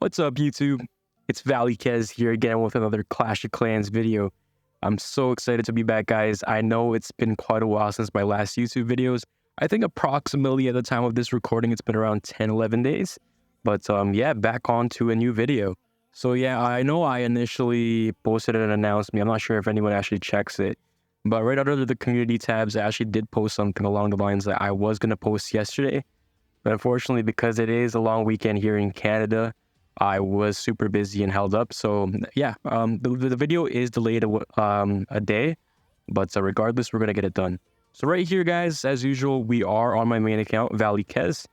What's up, YouTube? It's Kez here again with another Clash of Clans video. I'm so excited to be back, guys. I know it's been quite a while since my last YouTube videos. I think approximately at the time of this recording, it's been around 10-11 days. But yeah, back on to a new video. So yeah, I know I initially posted an announcement. I'm not sure if anyone actually checks it. But right under the community tabs, I actually did post something along the lines that I was going to post yesterday. But unfortunately, because it is a long weekend here in Canada, I was super busy and held up. So yeah, the video is delayed a day, but regardless, we're going to get it done. So right here, guys, as usual, we are on my main account, Kez.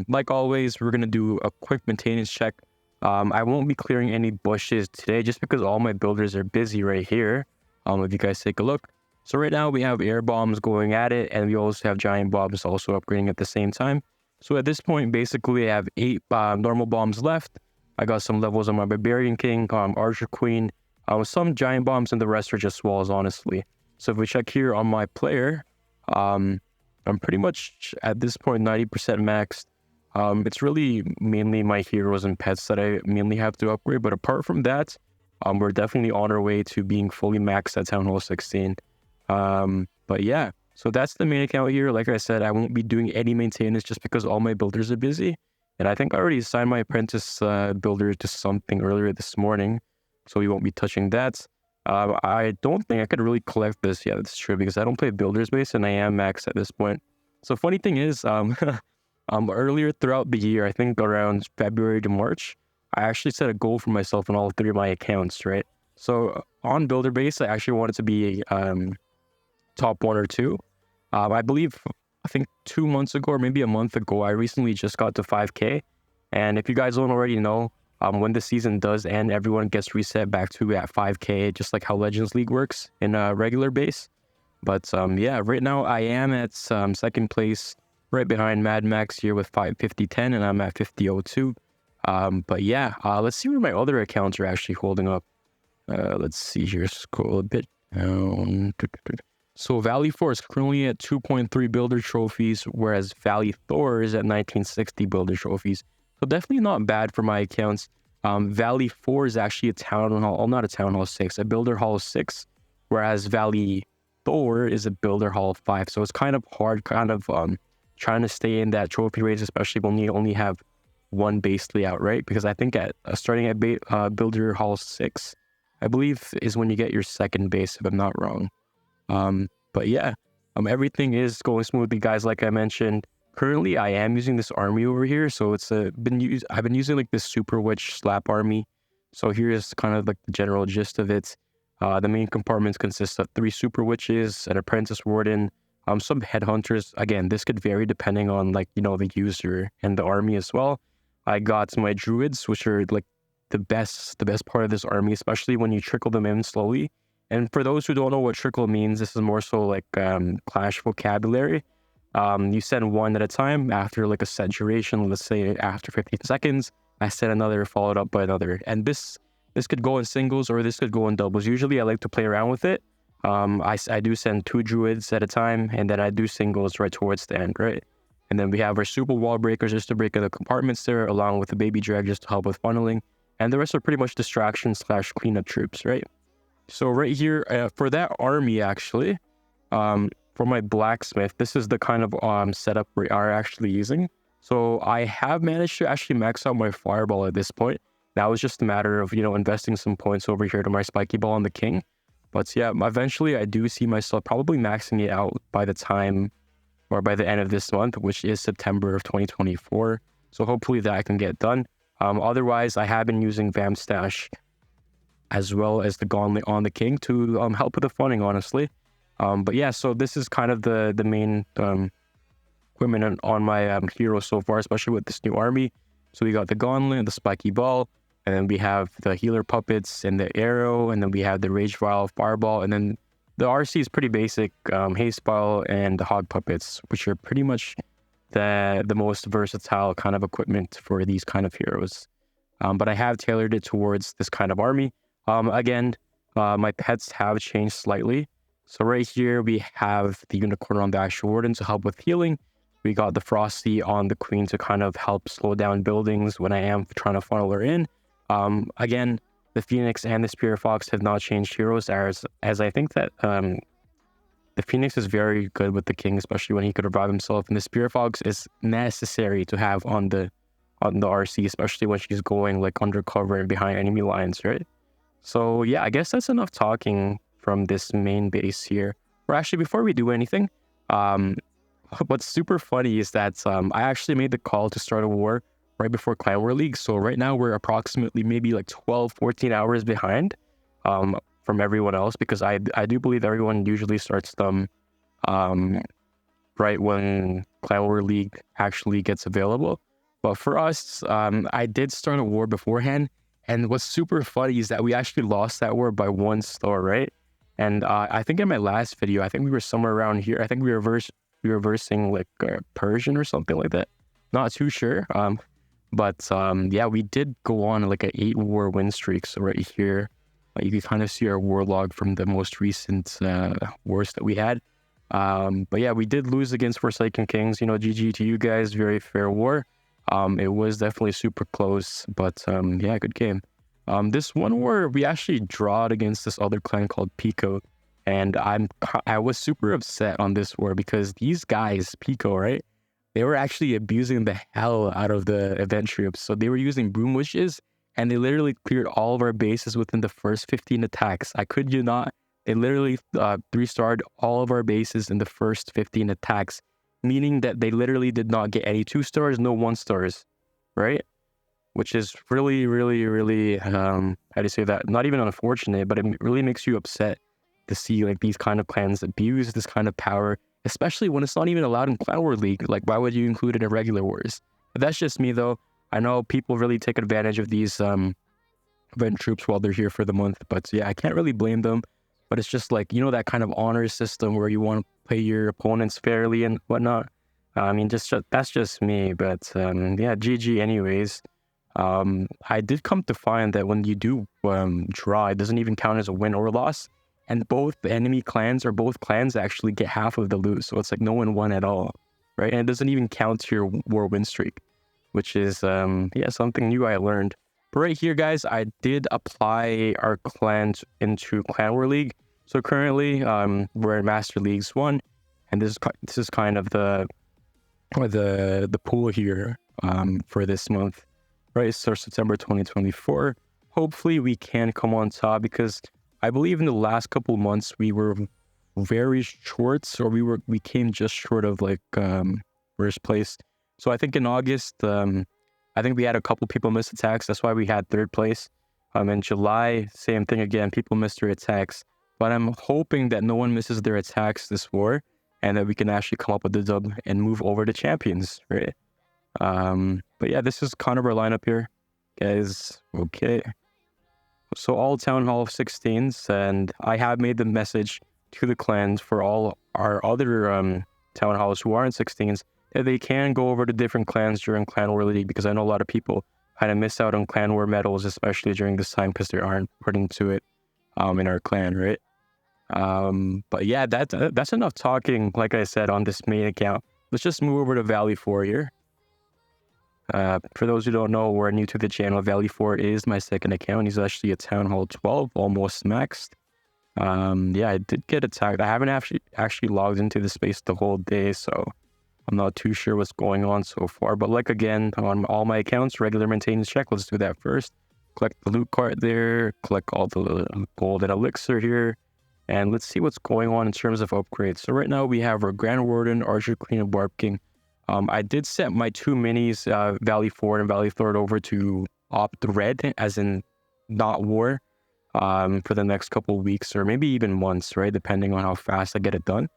Like always, we're going to do a quick maintenance check. I won't be clearing any bushes today just because all my builders are busy right here. If you guys take a look. So right now we have air bombs going at it, and we also have giant bombs also upgrading at the same time. So at this point, basically, I have 8 normal bombs left. I got some levels on my Barbarian King, Archer Queen, some giant bombs, and the rest are just walls, honestly. So if we check here on my player, I'm pretty much at this point 90% maxed. It's really mainly my heroes and pets that I mainly have to upgrade. But apart from that, we're definitely on our way to being fully maxed at Town Hall 16. But yeah. So that's the main account here. Like I said, I won't be doing any maintenance just because all my builders are busy. And I think I already assigned my apprentice builder to something earlier this morning. So we won't be touching that. I don't think I could really collect this. Yeah, that's true because I don't play builders base and I am max at this point. So funny thing is, earlier throughout the year, I think around February to March, I actually set a goal for myself on all 3 of my accounts, right? So on builder base, I actually wanted to be top 1 or 2. I think 2 months ago or maybe a month ago, I recently just got to 5K. And if you guys don't already know, when the season does end, everyone gets reset back to at 5K, just like how Legends League works in a regular base. But yeah, right now I am at second place, right behind Mad Max here with 550.10, and I'm at 50.02. But yeah, let's see where my other accounts are actually holding up. Let's see here, scroll a bit down. So Valley 4 is currently at 2.3 builder trophies, whereas Valley Thor is at 1960 builder trophies. So definitely not bad for my accounts. Valley 4 is actually a town hall, not a town hall 6, a builder hall 6, whereas Valley Thor is a builder hall 5. So it's kind of hard, trying to stay in that trophy race, especially when you only have one base layout, right? Because I think at starting at builder hall 6, I believe is when you get your second base, if I'm not wrong. But yeah, everything is going smoothly, guys. Like I mentioned, currently I am using this army over here. So it's I've been using like this super witch slap army. So here's kind of like the general gist of it. The main compartments consist of 3 super witches, an apprentice warden, some headhunters. Again, this could vary depending on like, the user and the army as well. I got my druids, which are like the best part of this army, especially when you trickle them in slowly. And for those who don't know what trickle means, this is more so like Clash vocabulary. You send 1 at a time after like a set duration. Let's say after 15 seconds, I send another followed up by another. And this could go in singles or this could go in doubles. Usually I like to play around with it. I do send 2 druids at a time, and then I do singles right towards the end, right? And then we have our super wall breakers just to break in the compartments there, along with the baby drag just to help with funneling. And the rest are pretty much distractions / cleanup troops, right? So right here, for that army, actually, for my blacksmith, this is the kind of setup we are actually using. So I have managed to actually max out my fireball at this point. That was just a matter of, investing some points over here to my spiky ball on the king. But yeah, eventually I do see myself probably maxing it out by the time or by the end of this month, which is September of 2024. So hopefully that can get done. Otherwise, I have been using Vamp Stash as well as the Gauntlet on the king to help with the funding, honestly. But yeah, so this is kind of the main equipment on my hero so far, especially with this new army. So we got the Gauntlet, the Spiky Ball, and then we have the Healer Puppets and the Arrow, and then we have the Rage Vial Fireball, and then the RC is pretty basic, Haste Ball and the Hog Puppets, which are pretty much the most versatile kind of equipment for these kind of heroes. But I have tailored it towards this kind of army. Again, my pets have changed slightly. So right here, we have the Unicorn on the actual Warden to help with healing. we got the Frosty on the Queen to kind of help slow down buildings when I am trying to funnel her in. Again, the Phoenix and the Spirit Fox have not changed heroes, as I think that the Phoenix is very good with the King, especially when he could revive himself, and the Spirit Fox is necessary to have on the RC, especially when she's going like undercover and behind enemy lines, right? So yeah, I guess that's enough talking from this main base here. Or actually, before we do anything, what's super funny is that I actually made the call to start a war right before Clan War League. So right now we're approximately maybe like 12, 14 hours behind from everyone else, because I do believe everyone usually starts them right when Clan War League actually gets available. But for us, I did start a war beforehand. And what's super funny is that we actually lost that war by 1 star, right? And I think in my last video, I think we were somewhere around here. I think we were versing like Persian or something like that. Not too sure. But yeah, we did go on like an 8-war win streak. So right here, you can kind of see our war log from the most recent wars that we had. But yeah, we did lose against Forsaken Kings. You know, GG to you guys. Very fair war. It was definitely super close, but yeah, good game. This one war, we actually drawed against this other clan called Pico, and I was super upset on this war because these guys, Pico, right? They were actually abusing the hell out of the event troops. So they were using broom witches, and they literally cleared all of our bases within the first 15 attacks. I kid you not. They literally 3-starred all of our bases in the first 15 attacks, meaning that they literally did not get any 2 stars, no 1 stars, right? Which is really, really, really, how do you say that? Not even unfortunate, but it really makes you upset to see like these kind of clans abuse this kind of power, especially when it's not even allowed in Clan War League. Like, why would you include it in regular wars? But that's just me, though. I know people really take advantage of these event troops while they're here for the month, but yeah, I can't really blame them. But it's just like, you know, that kind of honor system where you want to play your opponents fairly and whatnot. I mean, that's just me. But yeah, GG anyways. I did come to find that when you do draw, it doesn't even count as a win or loss. And both the enemy clans or both clans actually get half of the loot. So it's like no one won at all, right? And it doesn't even count to your war win streak, which is, yeah, something new I learned. But right here, guys, I did apply our clans into Clan War League. So currently, we're in Master Leagues 1, and this is kind of the pool here for this month, right? So September 2024. Hopefully, we can come on top, because I believe in the last couple of months we were very short, or we came just short of like first place. So I think in August, I think we had a couple people miss attacks. That's why we had 3rd place. In July, same thing again. People missed their attacks. But I'm hoping that no one misses their attacks this war, and that we can actually come up with the dub and move over to champions, right? But yeah, this is kind of our lineup here, guys. Okay. So all Town Hall of 16s, and I have made the message to the clans for all our other Town Halls who aren't 16s, that they can go over to different clans during Clan War League, because I know a lot of people kind of miss out on Clan War medals, especially during this time, because they aren't put into it in our clan, right? But yeah, that's enough talking, like I said, on this main account. Let's just move over to Valley 4 here. For those who don't know, we're new to the channel. Valley 4 is my 2nd account. He's actually a Town Hall 12, almost maxed. Yeah, I did get attacked. I haven't actually logged into the space the whole day, so I'm not too sure what's going on so far. But like, again, on all my accounts, regular maintenance check. Let's do that first. Collect the loot cart there. Collect all the gold and elixir here. And let's see what's going on in terms of upgrades. So right now we have our Grand Warden, Archer Queen, and Barb King. I did set my 2 minis, Valley 4 and Valley 3, over to opt red, as in not war, for the next couple of weeks, or maybe even months, right? Depending on how fast I get it done.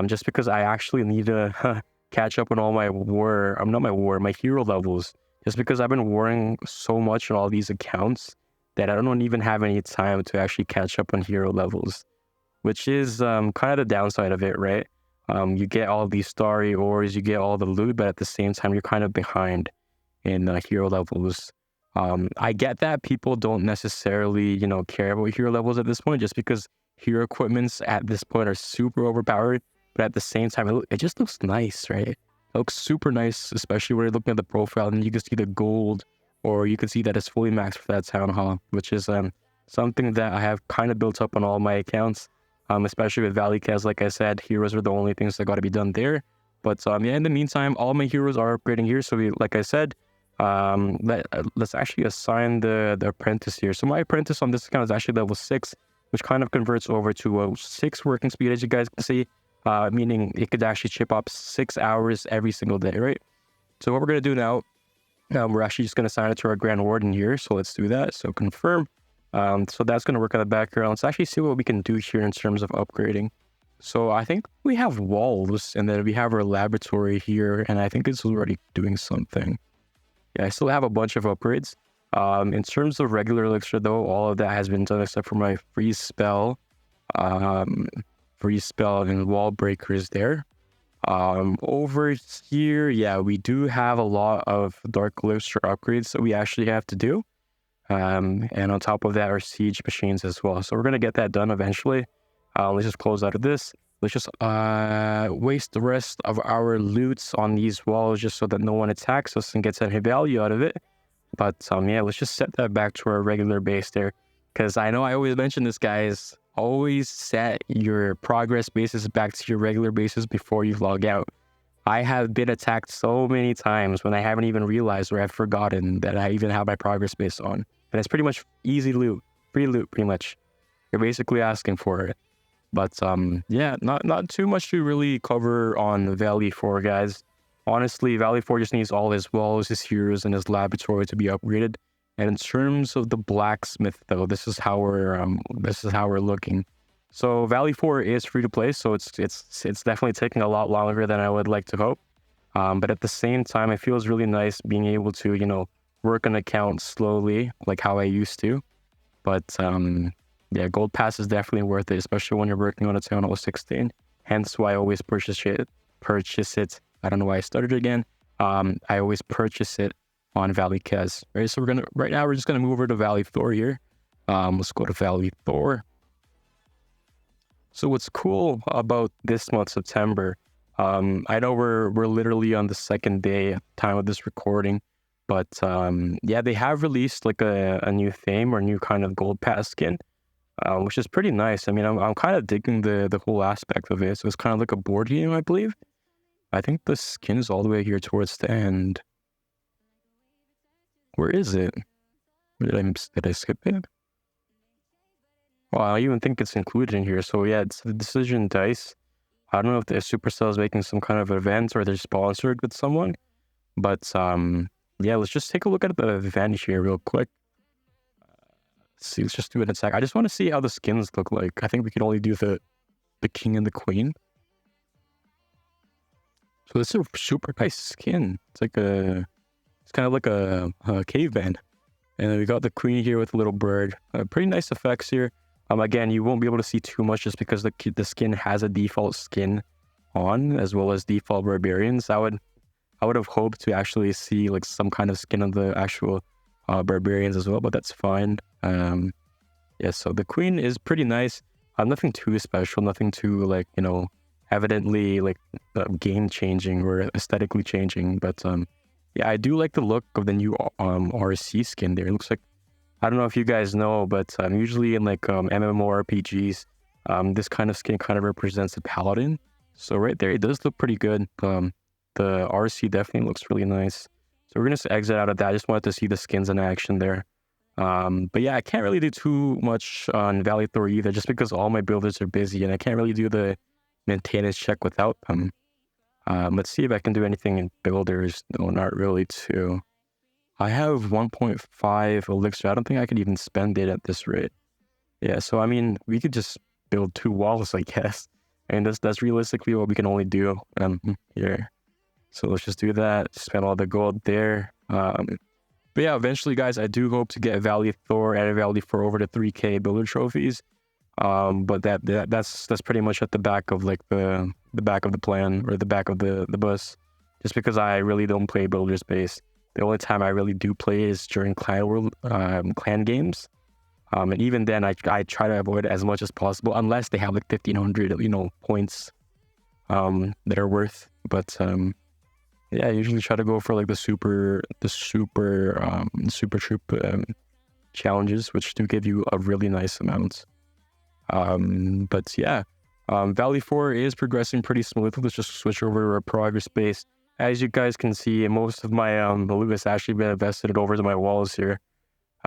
Just because I actually need to catch up on all my my hero levels. Just because I've been warring so much on all these accounts that I don't even have any time to actually catch up on hero levels, which is kind of the downside of it, right? You get all these starry ores, you get all the loot, but at the same time, you're kind of behind in hero levels. I get that people don't necessarily, you know, care about hero levels at this point, just because hero equipments at this point are super overpowered, but at the same time, it just looks nice, right? It looks super nice, especially when you're looking at the profile and you can see the gold, or you can see that it's fully maxed for that town hall, which is something that I have kind of built up on all my accounts, especially with Valley Cas. Like I said, heroes are the only things that got to be done there. But yeah, in the meantime, all my heroes are upgrading here. So like I said, let's actually assign the apprentice here. So my apprentice on this account is actually level 6, which kind of converts over to a 6 working speed, as you guys can see, meaning it could actually chip up 6 hours every single day, right? So what we're going to do now, we're actually just going to assign it to our Grand Warden here. So let's do that. So confirm. So that's going to work in the background. Let's actually see what we can do here in terms of upgrading. So I think we have walls, and then we have our laboratory here, and I think it's already doing something. Yeah, I still have a bunch of upgrades. In terms of regular elixir, though, all of that has been done except for my freeze spell and wall breakers there. Over here, yeah, we do have a lot of dark elixir upgrades that we actually have to do. And on top of that, our siege machines as well. So we're going to get that done eventually. Let's just close out of this. Let's just waste the rest of our loots on these walls just so that no one attacks us and gets any value out of it. But yeah, let's just set that back to our regular base there. Because I know I always mention this, guys. Always set your progress bases back to your regular bases before you log out. I have been attacked so many times when I haven't even realized or I've forgotten that I even have my progress base on. And it's pretty much easy loot, free loot, pretty much. You're basically asking for it. But yeah, not too much to really cover on Valley 4, guys. Honestly, Valley 4 just needs all his walls, his heroes, and his laboratory to be upgraded. And in terms of the blacksmith, though, this is how we're looking. So Valley 4 is free to play, so it's definitely taking a lot longer than I would like to hope. But at the same time, it feels really nice being able to, you know, work an account slowly, like how I used to. But yeah, Gold Pass is definitely worth it, especially when you're working on a Town Hall 16. Hence why I always purchase it. I don't know why I started again. I always purchase it on Valley Cas. Right, so right now we're just gonna move over to Valley Thor here. Let's go to Valley Thor. So what's cool about this month, September, I know we're literally on the second day at the time of this recording, but yeah, they have released like a new theme or new kind of Gold Pass skin, which is pretty nice. I mean, I'm kind of digging the whole aspect of it. So it's kind of like a board game, I believe. I think the skin is all the way here towards the end. Where is it? Did I skip it? Well, I even think it's included in here. So yeah, it's the Decision Dice. I don't know if the Supercell is making some kind of event or they're sponsored with someone. But yeah, let's just take a look at the event here real quick. Let's see, let's just do an attack. I just want to see how the skins look like. I think we can only do the king and the queen. So this is a super nice skin. It's kind of like a caveman. And then we got the queen here with a little bird. Pretty nice effects here. Again, you won't be able to see too much just because the skin has a default skin on, as well as default barbarians. I would have hoped to actually see like some kind of skin of the actual barbarians as well, but that's fine. Yeah, so the queen is pretty nice. Nothing too special, nothing too like, you know, evidently like game changing or aesthetically changing. But yeah, I do like the look of the new RC skin there. It looks like, I don't know if you guys know, but usually in like MMORPGs, this kind of skin kind of represents a paladin. So right there, it does look pretty good. The RC definitely looks really nice. So we're gonna just exit out of that. I just wanted to see the skins in action there. But yeah, I can't really do too much on Valley Thor either, just because all my builders are busy and I can't really do the maintenance check without them. Let's see if I can do anything in builders. No, not really too. I have 1.5 elixir. I don't think I could even spend it at this rate. Yeah, so I mean, we could just build 2 walls, I guess. And that's realistically what we can only do here. So let's just do that. Spend all the gold there. But yeah, eventually, guys, I do hope to get Valley Thor and Valley 4 over to 3K builder trophies. But that's pretty much at the back of like the back of the plan or the back of the bus. Just because I really don't play builder space. The only time I really do play is during clan games. And even then, I try to avoid it as much as possible, unless they have like 1,500, you know, points that are worth. But yeah, I usually try to go for like the super troop challenges, which do give you a really nice amount. But yeah, Valley 4 is progressing pretty smoothly. Let's just switch over to our progress base. As you guys can see, most of my loot has actually been invested over to my walls here.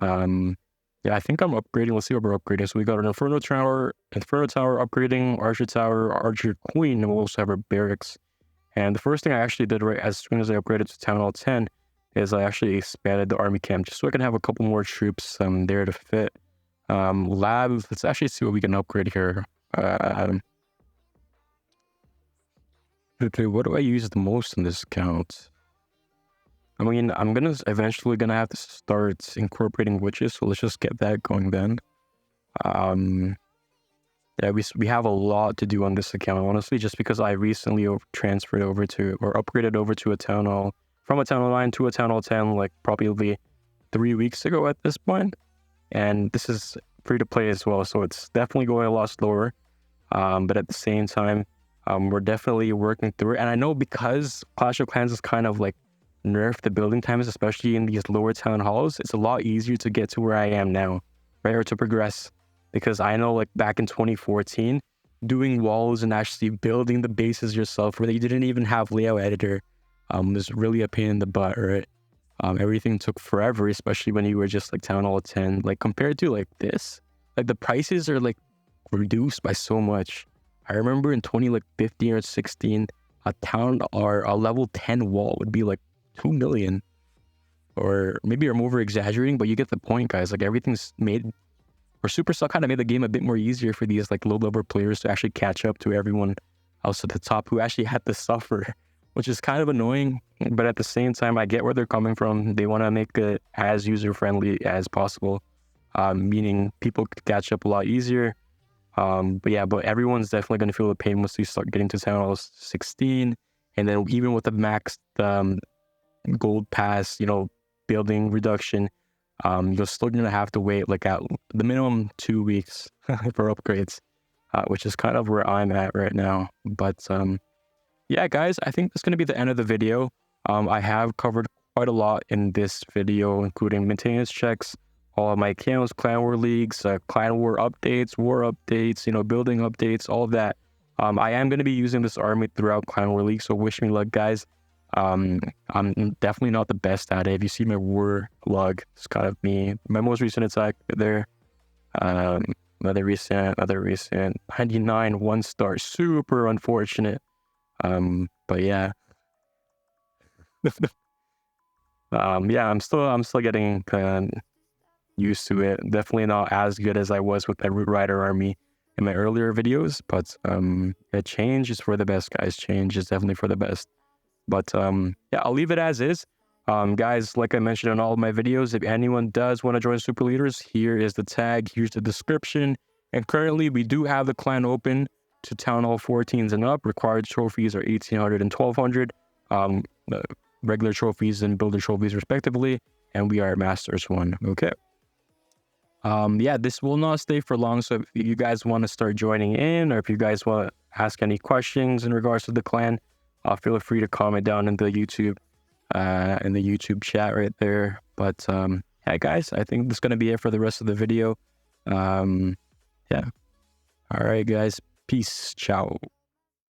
Yeah, I think I'm upgrading. Let's see what we're upgrading. So we got an Inferno Tower upgrading, Archer Tower, Archer Queen, and we'll also have our barracks. And the first thing I actually did right as soon as I upgraded to Town Hall 10 is I actually expanded the army camp just so I can have a couple more troops there to fit. Lab, let's actually see what we can upgrade here. Okay, what do I use the most in this account? I mean, I'm eventually gonna have to start incorporating witches, so let's just get that going then. Yeah, we have a lot to do on this account, honestly, just because I recently transferred over to, or upgraded over to a Town Hall, from a Town Hall 9 to a Town Hall 10, like probably 3 weeks ago at this point. And this is free to play as well, so it's definitely going a lot slower. But at the same time, we're definitely working through it. And I know because Clash of Clans is kind of like nerfed the building times, especially in these lower town halls, it's a lot easier to get to where I am now, right? Or to progress. Because I know like back in 2014, doing walls and actually building the bases yourself where you didn't even have layout editor was really a pain in the butt, right? Everything took forever, especially when you were just like Town Hall 10. Like compared to like this, like the prices are like reduced by so much. I remember in 2015 or 16, a town or a level 10 wall would be like 2 million. Or maybe I'm over exaggerating, but you get the point, guys. Like everything's made, or Supercell kind of made the game a bit more easier for these like low level players to actually catch up to everyone else at the top who actually had to suffer, which is kind of annoying. But at the same time, I get where they're coming from. They want to make it as user friendly as possible, meaning people could catch up a lot easier. But yeah, but everyone's definitely going to feel the pain once you start getting to Town Hall 16. And then even with the maxed gold pass, you know, building reduction, you're still going to have to wait like at the minimum 2 weeks for upgrades, which is kind of where I'm at right now. But yeah, guys, I think that's going to be the end of the video. I have covered quite a lot in this video, including maintenance checks, all of my accounts, clan war leagues, clan war updates, you know, building updates, all of that. I am going to be using this army throughout clan war league, so wish me luck, guys. I'm definitely not the best at it. If you see my war log, it's kind of me. My most recent attack there, another recent 99 1 star, super unfortunate. But yeah. Yeah, I'm still getting used to it. Definitely not as good as I was with my Root Rider army in my earlier videos, but yeah, change is for the best, guys. Change is definitely for the best. But yeah, I'll leave it as is. Guys, like I mentioned in all of my videos, if anyone does want to join Super Leaders, here is the tag, here's the description. And currently, we do have the clan open to Town Hall 14s and up. Required trophies are 1800 and 1200. Regular trophies and builder trophies, respectively. And we are Masters 1. Okay. Yeah, this will not stay for long. So if you guys want to start joining in, or if you guys want to ask any questions in regards to the clan, feel free to comment down in the YouTube chat right there. But yeah, guys, I think that's gonna be it for the rest of the video. Yeah. All right, guys. Peace. Ciao.